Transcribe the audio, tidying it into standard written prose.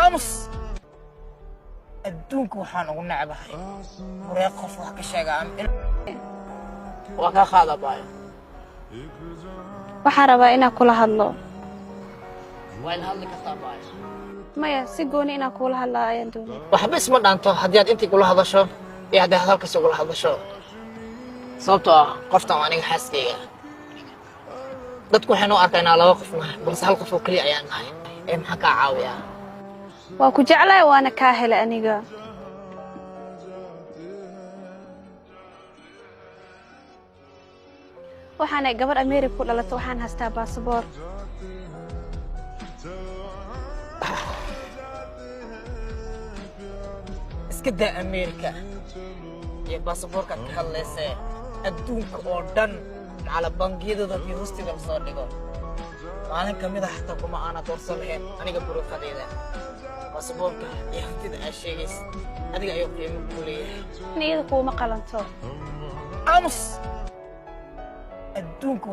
أمس الدونك وحان أقول نعبه وريقف وحك الشيغان وكا خاضا باي waxaan rabaa inaan kula hadlo وين هذلك الطاباي maya si gooni inaan kula hadlo ayaan doonay وحبس ما دانتو هديات انتي كلها هذا شو يا هذا هذاك سوق هذا شو صوته قفطه وانيga xaaskeyga dadku waxay noo arkaynaa laba qof ma balse hal qof oo kaliya ayaan nahay ee maxaa ka caawiya waa ku jeclahay waana ka helay aniga waxaan gabar Ameerika ku dhalatay waxaan haystaa baasaboor iska daa Ameerika iyo baasaboorka ka hadlaysay adduunka oo dhan على بنجيدو ذا في هوستي ذا مصادقه أنا كمية حتى كما أنا توصل هين أنا قبل خديده باسبورك يختي ذا الشيء هذا أيوة في مقولي نيجي كوما قلنتو أمس الدونك